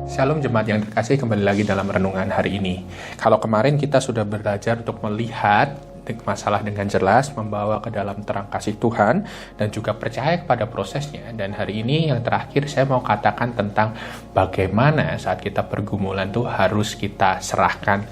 Shalom jemaat yang terkasih, kembali lagi dalam renungan hari ini. Kalau kemarin kita sudah belajar untuk melihat masalah dengan jelas, membawa ke dalam terang kasih Tuhan, dan juga percaya kepada prosesnya. Dan hari ini yang terakhir saya mau katakan tentang bagaimana saat kita pergumulan itu harus kita serahkan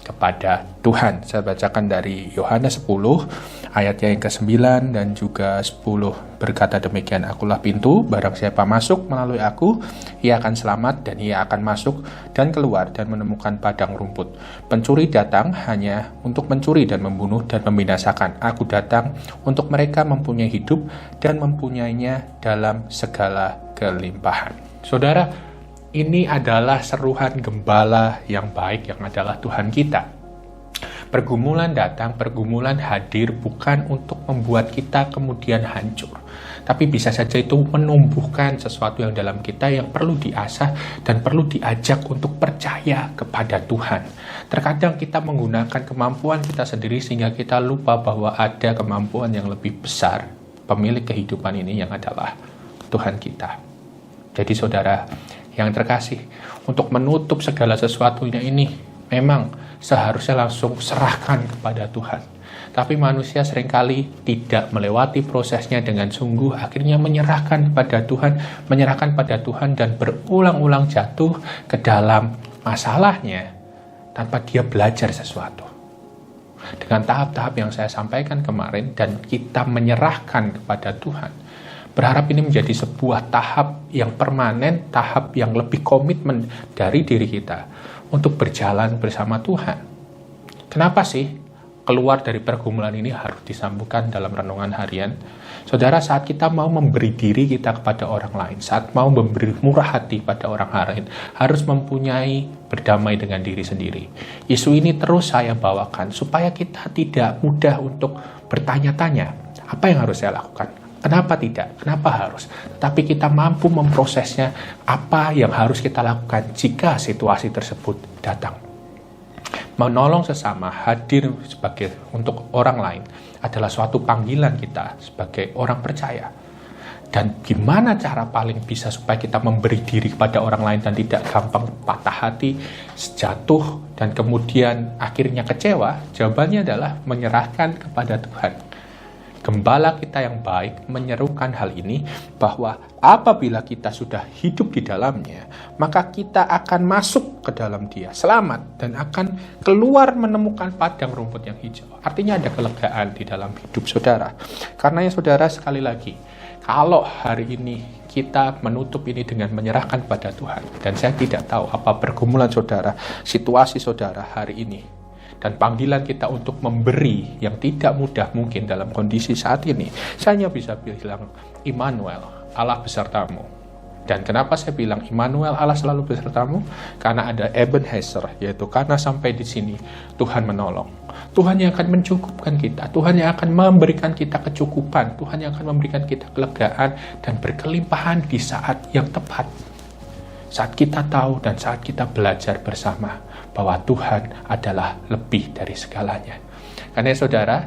kepada Tuhan. Saya bacakan dari Yohanes 10 ayatnya yang ke-9 dan juga 10, berkata demikian, "Akulah pintu, barang siapa masuk melalui aku, ia akan selamat dan ia akan masuk dan keluar dan menemukan padang rumput. Pencuri datang hanya untuk mencuri dan membunuh dan membinasakan. Aku datang untuk mereka mempunyai hidup dan mempunyainya dalam segala kelimpahan." Saudara, ini adalah seruan gembala yang baik yang adalah Tuhan kita. Pergumulan datang, pergumulan hadir bukan untuk membuat kita kemudian hancur. Tapi bisa saja itu menumbuhkan sesuatu yang dalam kita yang perlu diasah dan perlu diajak untuk percaya kepada Tuhan. Terkadang kita menggunakan kemampuan kita sendiri sehingga kita lupa bahwa ada kemampuan yang lebih besar, pemilik kehidupan ini yang adalah Tuhan kita. Jadi saudara yang terkasih, untuk menutup segala sesuatunya ini memang seharusnya langsung serahkan kepada Tuhan. Tapi manusia seringkali tidak melewati prosesnya dengan sungguh, akhirnya menyerahkan pada Tuhan dan berulang-ulang jatuh ke dalam masalahnya tanpa dia belajar sesuatu. Dengan tahap-tahap yang saya sampaikan kemarin dan kita menyerahkan kepada Tuhan, berharap ini menjadi sebuah tahap yang permanen, tahap yang lebih komitmen dari diri kita untuk berjalan bersama Tuhan. Kenapa sih keluar dari pergumulan ini harus disambungkan dalam renungan harian? Saudara, saat kita mau memberi diri kita kepada orang lain, saat mau memberi murah hati pada orang lain, harus mempunyai berdamai dengan diri sendiri. Isu ini terus saya bawakan supaya kita tidak mudah untuk bertanya-tanya, apa yang harus saya lakukan? Kenapa tidak? Kenapa harus? Tapi kita mampu memprosesnya, apa yang harus kita lakukan jika situasi tersebut datang. Menolong sesama, hadir untuk orang lain adalah suatu panggilan kita sebagai orang percaya. Dan gimana cara paling bisa supaya kita memberi diri kepada orang lain dan tidak gampang patah hati, jatuh, dan kemudian akhirnya kecewa? Jawabannya adalah menyerahkan kepada Tuhan. Gembala kita yang baik menyerukan hal ini, bahwa apabila kita sudah hidup di dalamnya, maka kita akan masuk ke dalam dia, selamat, dan akan keluar menemukan padang rumput yang hijau. Artinya ada kelegaan di dalam hidup saudara. Karena ya saudara, sekali lagi, kalau hari ini kita menutup ini dengan menyerahkan pada Tuhan, dan saya tidak tahu apa pergumulan saudara, situasi saudara hari ini, dan panggilan kita untuk memberi yang tidak mudah mungkin dalam kondisi saat ini, saya hanya bisa bilang Immanuel, Allah besertamu. Dan kenapa saya bilang Immanuel, Allah selalu besertamu? Karena ada Ebenezer, yaitu karena sampai di sini Tuhan menolong. Tuhan yang akan mencukupkan kita, Tuhan yang akan memberikan kita kecukupan, Tuhan yang akan memberikan kita kelegaan dan berkelimpahan di saat yang tepat. Saat kita tahu dan saat kita belajar bersama bahwa Tuhan adalah lebih dari segalanya. Karena saudara,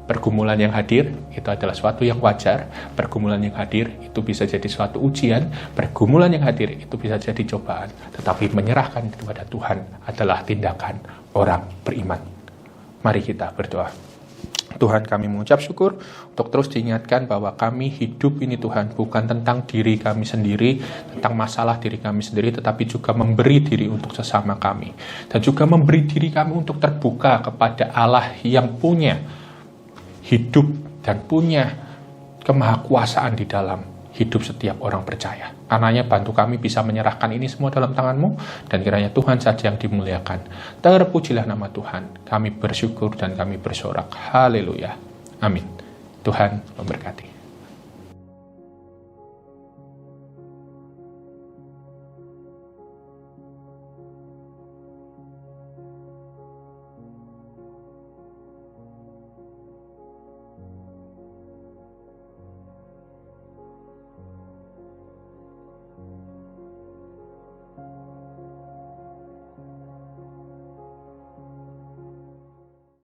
pergumulan yang hadir itu adalah suatu yang wajar. Pergumulan yang hadir itu bisa jadi suatu ujian. Pergumulan yang hadir itu bisa jadi cobaan. Tetapi menyerahkan kepada Tuhan adalah tindakan orang beriman. Mari kita berdoa. Tuhan, kami mengucap syukur untuk terus diingatkan bahwa kami hidup ini Tuhan bukan tentang diri kami sendiri, tentang masalah diri kami sendiri, tetapi juga memberi diri untuk sesama kami. Dan juga memberi diri kami untuk terbuka kepada Allah yang punya hidup dan punya kemahakuasaan di dalam hidup setiap orang percaya. Karenanya bantu kami bisa menyerahkan ini semua dalam tangan-Mu, dan kiranya Tuhan saja yang dimuliakan. Terpujilah nama Tuhan. Kami bersyukur dan kami bersorak. Haleluya. Amin. Tuhan memberkati.